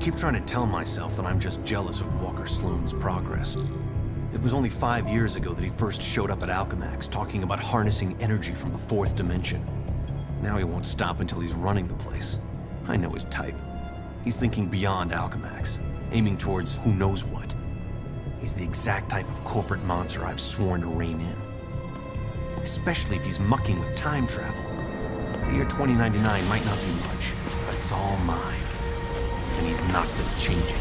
keep trying to tell myself that I'm just jealous of Walker Sloan's progress. It was only 5 years ago that he first showed up at Alchemax, talking about harnessing energy from the fourth dimension. Now he won't stop until he's running the place. I know his type. He's thinking beyond Alchemax, aiming towards who knows what. He's the exact type of corporate monster I've sworn to rein in. Especially if he's mucking with time travel. The year 2099 might not be much, but it's all mine. And he's not gonna change it.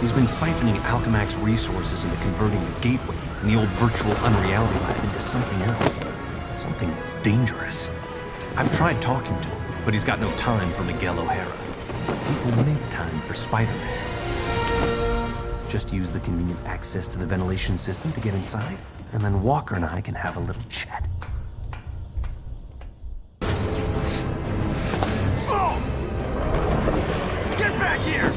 He's been siphoning Alchemax resources into converting the Gateway and the old virtual unreality lab into something else. Something dangerous. I've tried talking to him, but he's got no time for Miguel O'Hara. But people make time for Spider-Man. Just use the convenient access to the ventilation system to get inside, and then Walker and I can have a little chat. Sloan! Get back here!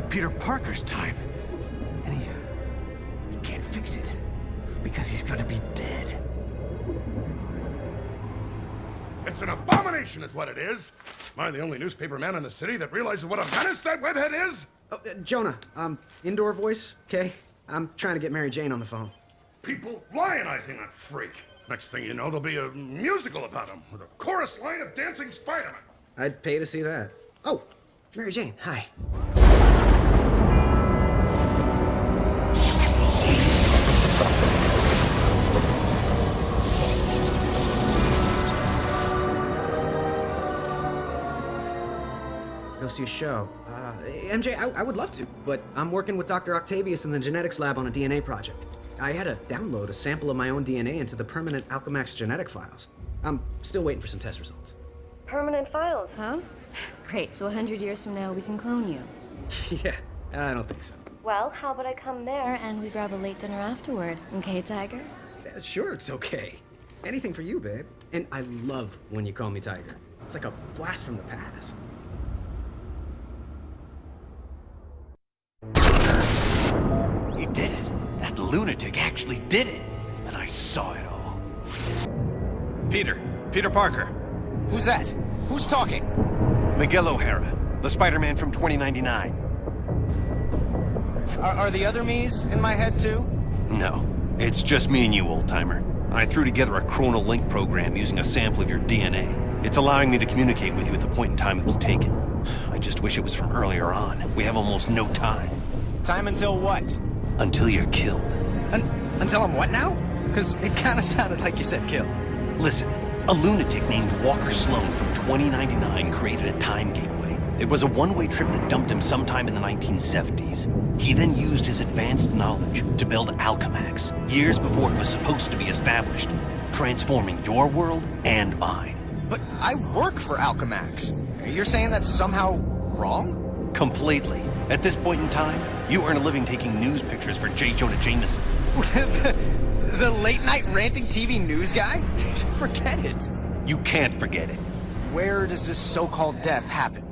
Peter Parker's time. And he can't fix it. Because he's gonna be dead. It's an abomination is what it is. Am I the only newspaper man in the city that realizes what a menace that webhead is? Oh, Jonah, indoor voice, okay? I'm trying to get Mary Jane on the phone. People lionizing that freak. Next thing you know, there'll be a musical about him with a chorus line of dancing Spider-Man. I'd pay to see that. Oh, Mary Jane, hi. Go see a show. MJ, I would love to, but I'm working with Dr. Octavius in the genetics lab on a DNA project. I had to download a sample of my own DNA into the permanent Alchemax genetic files. I'm still waiting for some test results. Permanent files, huh? Great, so 100 years from now we can clone you. Yeah, I don't think so. Well, how about I come there and we grab a late dinner afterward, okay, Tiger? Sure, it's okay. Anything for you, babe. And I love when you call me Tiger. It's like a blast from the past. He did it. That lunatic actually did it. And I saw it all. Peter Parker. Who's that? Who's talking? Miguel O'Hara, the Spider-Man from 2099. Are the other me's in my head too? No, it's just me and you, old-timer. I threw together a chronal link program using a sample of your DNA. It's allowing me to communicate with you at the point in time it was taken. I just wish it was from earlier on. We have almost no time. Time until what? Until you're killed. Until I'm what now? Because it kind of sounded like you said kill. Listen, a lunatic named Walker Sloan from 2099 created a time gateway. It was a one-way trip that dumped him sometime in the 1970s. He then used his advanced knowledge to build Alchemax, years before it was supposed to be established, transforming your world and mine. But I work for Alchemax. You're saying that's somehow wrong? Completely. At this point in time, you earn a living taking news pictures for J. Jonah Jameson. The late-night ranting TV news guy? Forget it. You can't forget it. Where does this so-called death happen?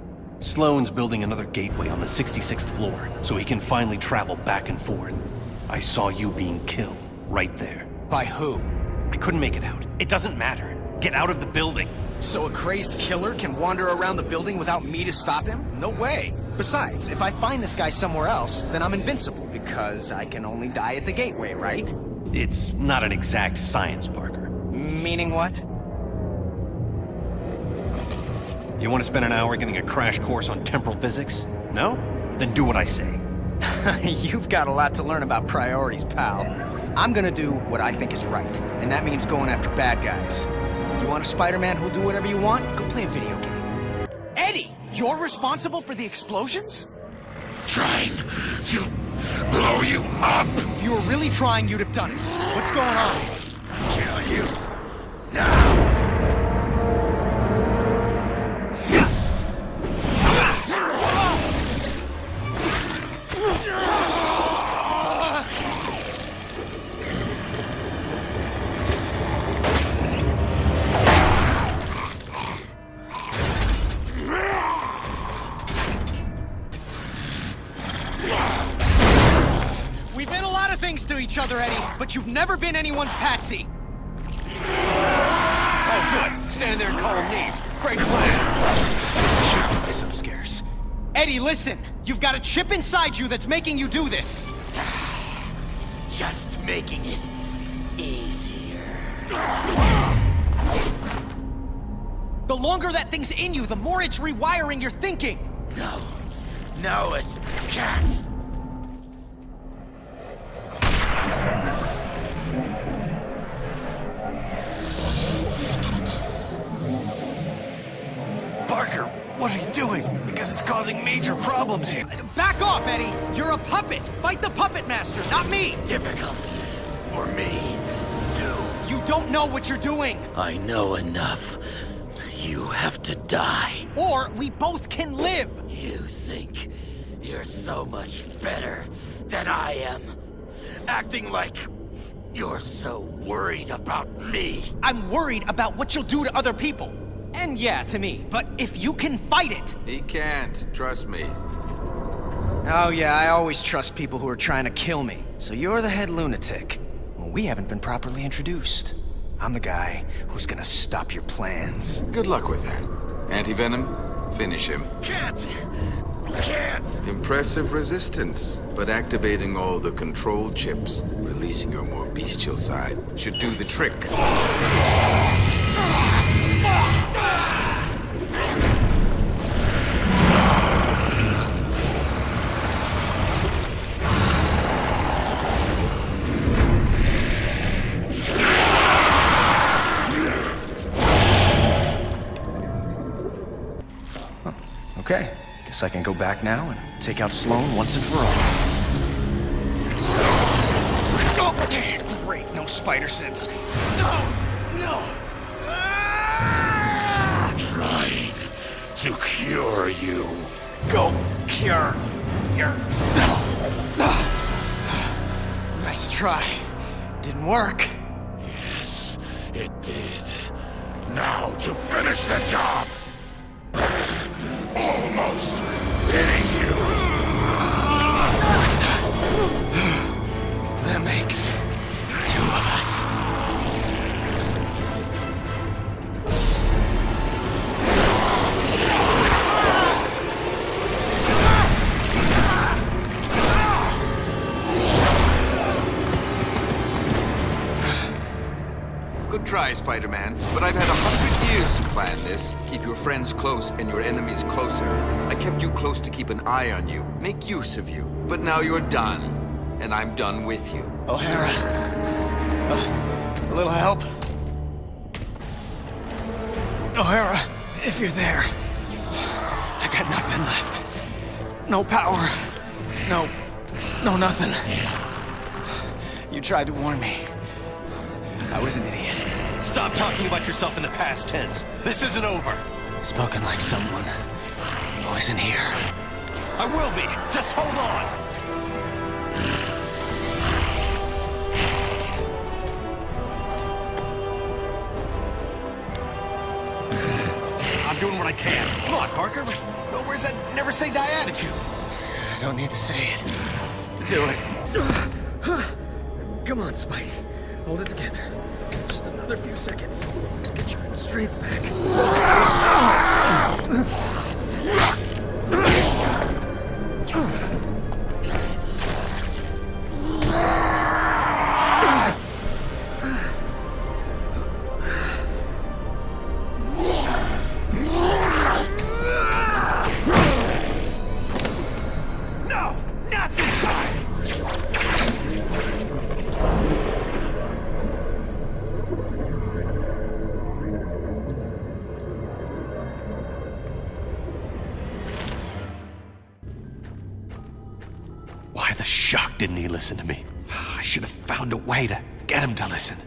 Sloan's building another gateway on the 66th floor, so he can finally travel back and forth. I saw you being killed, right there. By who? I couldn't make it out. It doesn't matter. Get out of the building. So a crazed killer can wander around the building without me to stop him? No way. Besides, if I find this guy somewhere else, then I'm invincible, because I can only die at the gateway, right? It's not an exact science, Parker. Meaning what? You want to spend an hour getting a crash course on temporal physics? No? Then do what I say. You've got a lot to learn about priorities, pal. I'm gonna do what I think is right, and that means going after bad guys. You want a Spider-Man who'll do whatever you want? Go play a video game. Eddie, you're responsible for the explosions? Trying to blow you up. If you were really trying, you'd have done it. What's going on? Kill you now. We've been a lot of things to each other, Eddie, but you've never been anyone's patsy. Oh, good. Stand there and call them names. Great plan. Should be some scares. Eddie, listen. You've got a chip inside you that's making you do this. Just making it easier. The longer that thing's in you, the more it's rewiring your thinking. No, it can't. Parker, what are you doing? Because it's causing major problems here. Back off, Eddie. You're a puppet. Fight the puppet master, not me. Difficult for me, too. You don't know what you're doing. I know enough. You have to die. Or we both can live. You think you're so much better than I am. Acting like you're so worried about me. I'm worried about what you'll do to other people. And yeah, to me. But if you can fight it... He can't, trust me. Oh yeah, I always trust people who are trying to kill me. So you're the head lunatic. Well, we haven't been properly introduced. I'm the guy who's gonna stop your plans. Good luck with that. Anti-venom, finish him. Can't. Impressive resistance, but activating all the control chips, releasing your more bestial side, should do the trick. Okay, guess I can go back now and take out Sloan once and for all. Oh, great, no spider sense. No! Trying to cure you. Go cure yourself. Nice try. Didn't work. Yes, it did. Now to finish the job. Almost hitting you. That makes two of us. Good try, Spider-Man, but I've had 100 years to plan this. Keep your friends close and your enemies closer. I kept you close to keep an eye on you, make use of you. But now you're done, and I'm done with you. O'Hara. A little help? O'Hara, if you're there. I got nothing left. No power. No nothing. You tried to warn me. I was an idiot. Stop talking about yourself in the past tense. This isn't over. Spoken like someone who isn't here. I will be. Just hold on. I'm doing what I can. Come on, Parker. Oh, where's that never say die attitude? I don't need to say it to do it. Come on, Spidey. Hold it together. Just another few seconds. Let's get your strength back. didn't he listen to me? I should have found a way to get him to listen.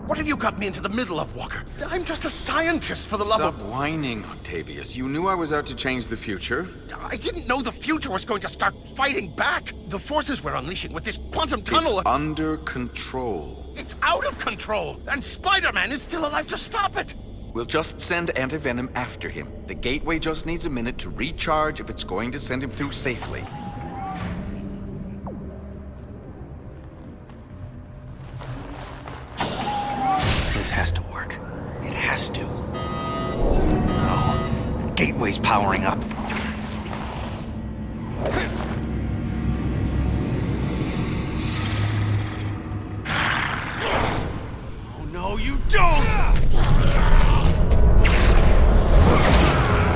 What have you got me into the middle of, Walker? I'm just a scientist, for the love Stop of... whining, Octavius. You knew I was out to change the future. I didn't know the future was going to start fighting back. The forces we're unleashing with this quantum tunnel... It's under control. It's out of control, and Spider-Man is still alive to stop it. We'll just send Anti-Venom after him. The gateway just needs a minute to recharge if it's going to send him through safely. This has to work. It has to. No. The gateway's powering up. Oh no, you don't!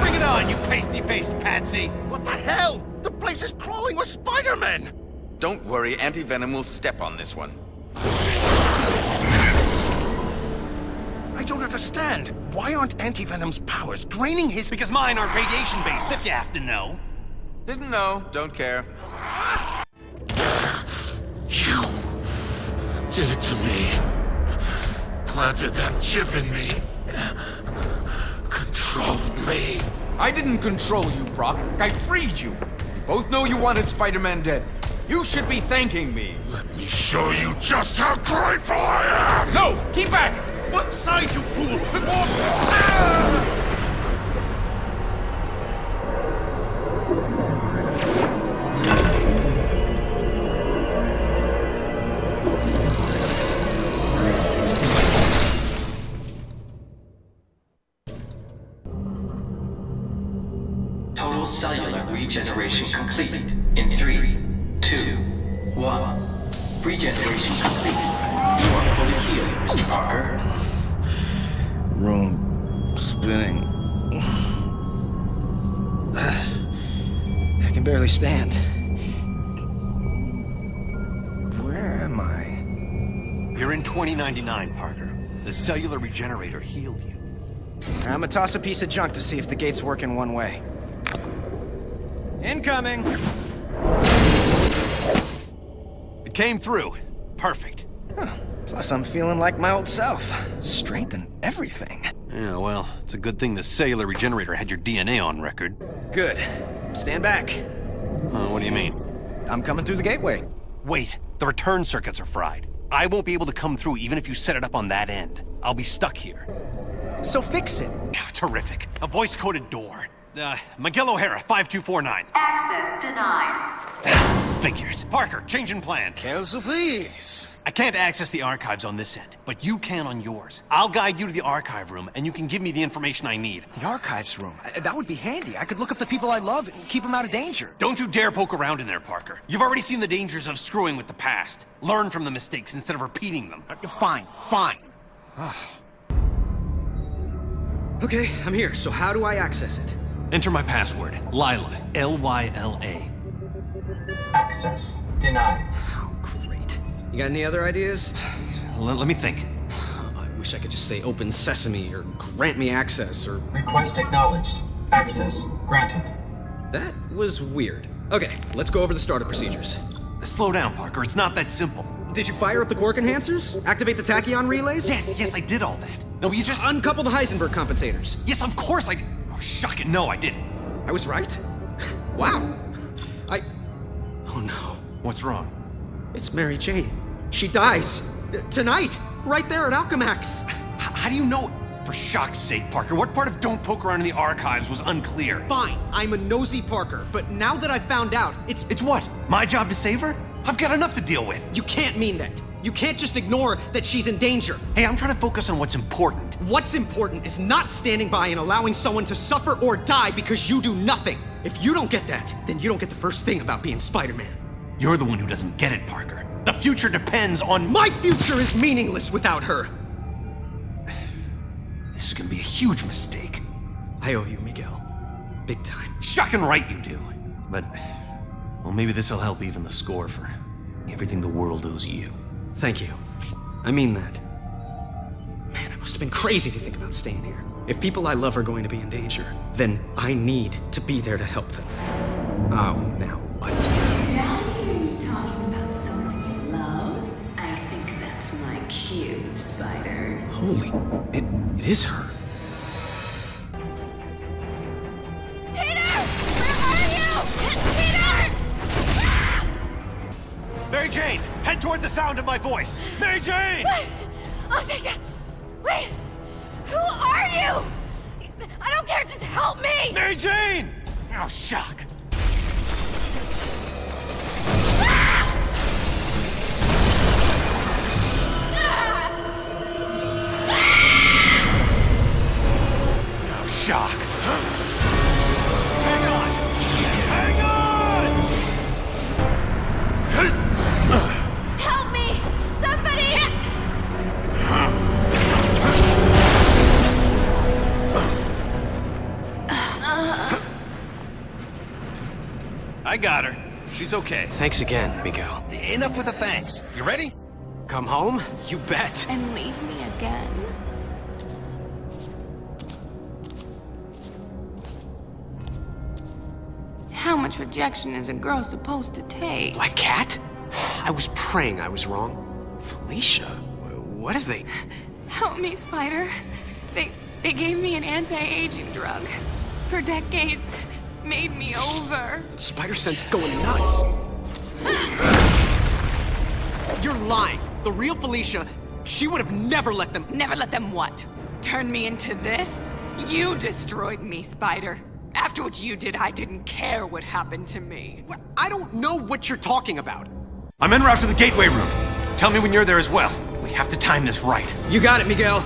Bring it on, you pasty-faced patsy! What the hell? The place is crawling with Spider-Men! Don't worry, Anti-Venom will step on this one. I don't understand. Why aren't Anti-Venom's powers draining his... Because mine aren't radiation-based, if you have to know. Didn't know, don't care. You did it to me. Planted that chip in me. Controlled me. I didn't control you, Brock. I freed you. We both know you wanted Spider-Man dead. You should be thanking me. Let me show you just how grateful I am! No! Keep back! One side, you fool! Before... Total cellular regeneration completed in 3, 2, 1. Regeneration completed. You are fully healed, Mr. Parker. Room spinning. I can barely stand. Where am I? You're in 2099, Parker. The cellular regenerator healed you. I'm gonna toss a piece of junk to see if the gate's working one way. Incoming! It came through. Perfect. Huh. Plus, I'm feeling like my old self. Strength and everything. Yeah, well, it's a good thing the cellular regenerator had your DNA on record. Good. Stand back. What do you mean? I'm coming through the gateway. Wait, the return circuits are fried. I won't be able to come through even if you set it up on that end. I'll be stuck here. So fix it. Terrific. A voice-coded door. Miguel O'Hara, 5249. Access denied. Figures. Parker, change in plan. Cancel, please. I can't access the archives on this end, but you can on yours. I'll guide you to the archive room, and you can give me the information I need. The archives room? That would be handy. I could look up the people I love and keep them out of danger. Don't you dare poke around in there, Parker. You've already seen the dangers of screwing with the past. Learn from the mistakes instead of repeating them. Fine, fine. Okay, I'm here, so how do I access it? Enter my password. Lyla. L-Y-L-A. Access denied. Oh, great. You got any other ideas? Let me think. I wish I could just say open sesame, or grant me access, or... Request acknowledged. Access granted. That was weird. Okay, let's go over the startup procedures. Slow down, Parker. It's not that simple. Did you fire up the quark enhancers? Activate the tachyon relays? Yes, I did all that. No, you just... Uncouple the Heisenberg compensators. Yes, of course I... Oh, shuck it. No, I didn't. I was right? Wow. Oh no. What's wrong? It's Mary Jane. She dies. Tonight! Right there at Alchemax. How do you know? For shock's sake, Parker, what part of Don't Poke Around in the Archives was unclear? Fine, I'm a nosy Parker, but now that I've found out, it's what? My job to save her? I've got enough to deal with. You can't mean that. You can't just ignore that she's in danger. Hey, I'm trying to focus on what's important. What's important is not standing by and allowing someone to suffer or die because you do nothing. If you don't get that, then you don't get the first thing about being Spider-Man. You're the one who doesn't get it, Parker. The future depends on... My future is meaningless without her. This is gonna be a huge mistake. I owe you, Miguel. Big time. Shocking right you do. But, well, maybe this'll help even the score for everything the world owes you. Thank you. I mean that. Man, I must have been crazy to think about staying here. If people I love are going to be in danger, then I need to be there to help them. Oh, now Now I hear you talking about someone you love. I think that's my cue, Spider. Holy, it is her. Mary Jane, head toward the sound of my voice. Mary Jane! Oh, thank God. Wait! Who are you? I don't care, just help me! Mary Jane! Oh, shock. Oh, shock. Hang on! Hang on! Help me! Somebody! I got her. She's okay. Thanks again, Miguel. Enough with the thanks. You ready? Come home? You bet. And leave me again? How much rejection is a girl supposed to take? Black Cat? I was praying I was wrong. Felicia, what have they... Help me, Spider. They gave me an anti-aging drug. For decades. Made me over. Spider Sense going nuts. You're lying. The real Felicia, she would have never let them... Never let them what? Turn me into this? You destroyed me, Spider. After what you did, I didn't care what happened to me. I don't know what you're talking about. I'm en route to the gateway room. Tell me when you're there as well. We have to time this right. You got it, Miguel.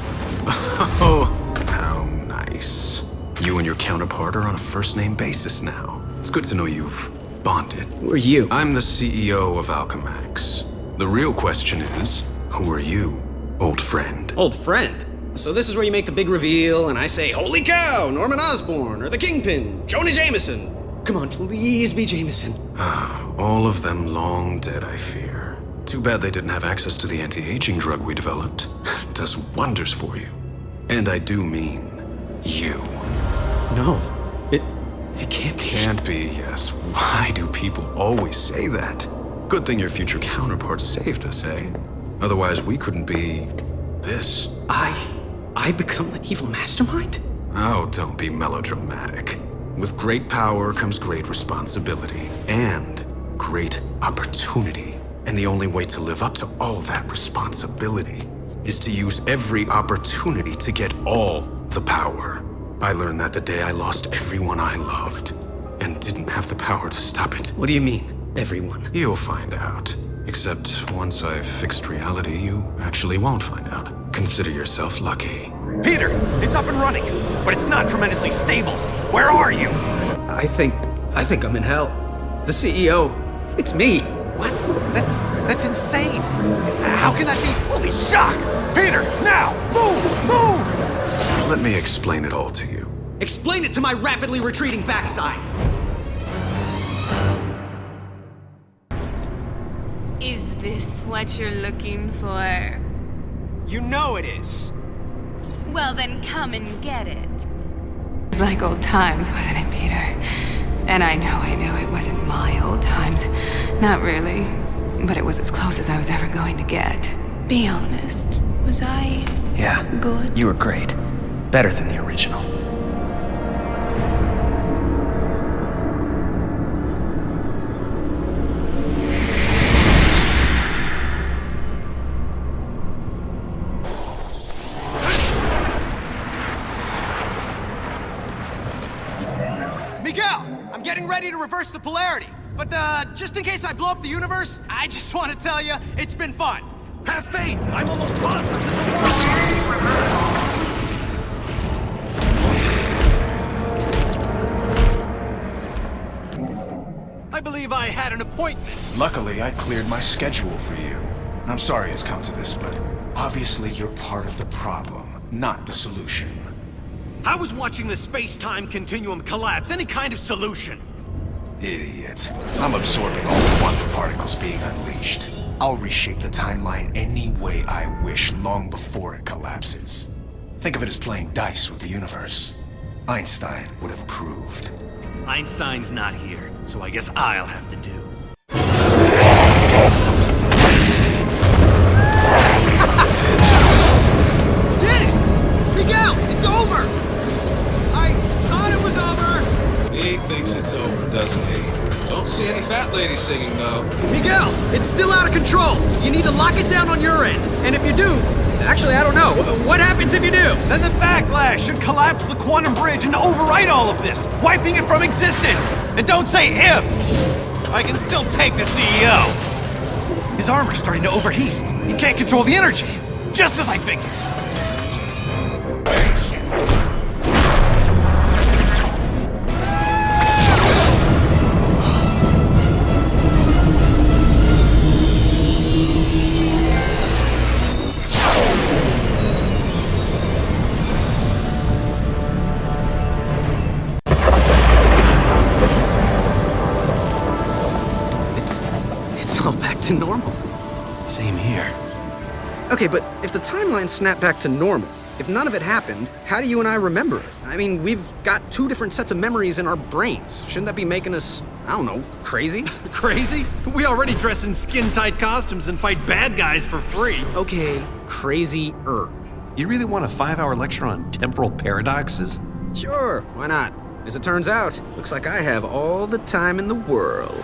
Oh, how nice. You and your counterpart are on a first-name basis now. It's good to know you've bonded. Who are you? I'm the CEO of Alchemax. The real question is, who are you, old friend? Old friend? So this is where you make the big reveal, and I say, holy cow, Norman Osborn, or the Kingpin, Jonah Jameson. Come on, please be Jameson. All of them long dead, I fear. Too bad they didn't have access to the anti-aging drug we developed. Does wonders for you. And I do mean you. No, it can't be. Can't be, yes. Why do people always say that? Good thing your future counterpart saved us, eh? Otherwise, we couldn't be... this. I become the evil mastermind? Oh, don't be melodramatic. With great power comes great responsibility. And great opportunity. And the only way to live up to all that responsibility is to use every opportunity to get all the power. I learned that the day I lost everyone I loved, and didn't have the power to stop it. What do you mean, everyone? You'll find out. Except once I've fixed reality, you actually won't find out. Consider yourself lucky. Peter, it's up and running, but it's not tremendously stable. Where are you? I think I'm in hell. The CEO, it's me. What? That's insane. How can that be? Holy shock! Peter, now! Move! Let me explain it all to you. Explain it to my rapidly retreating backside. Is this what you're looking for? You know it is. Well, then come and get it. It's like old times, wasn't it, Peter? And I know it wasn't my old times. Not really. But it was as close as I was ever going to get. Be honest. Was I... Yeah. Good? You were great. Better than the original. Miguel, I'm getting ready to reverse the polarity. But, just in case I blow up the universe, I just want to tell you, it's been fun. Have faith! I'm almost positive this will work! I believe I had an appointment. Luckily, I cleared my schedule for you. I'm sorry it's come to this, but obviously you're part of the problem, not the solution. How is watching the space-time continuum collapse any kind of solution? Idiot. I'm absorbing all the quantum particles being unleashed. I'll reshape the timeline any way I wish long before it collapses. Think of it as playing dice with the universe. Einstein would have approved. Einstein's not here, so I guess I'll have to do. hell! It's still out of control! You need to lock it down on your end. And if you do... Actually, I don't know. What happens if you do? Then the backlash should collapse the quantum bridge and overwrite all of this, wiping it from existence! And don't say if! I can still take the CEO! His armor's starting to overheat. He can't control the energy! Just as I figured! It's all back to normal. Same here. Okay, but if the timeline snapped back to normal, if none of it happened, how do you and I remember it? I mean, we've got two different sets of memories in our brains. Shouldn't that be making us, I don't know, crazy? Crazy? We already dress in skin-tight costumes and fight bad guys for free. Okay, crazy-er. You really want a 5-hour lecture on temporal paradoxes? Sure, why not? As it turns out, looks like I have all the time in the world.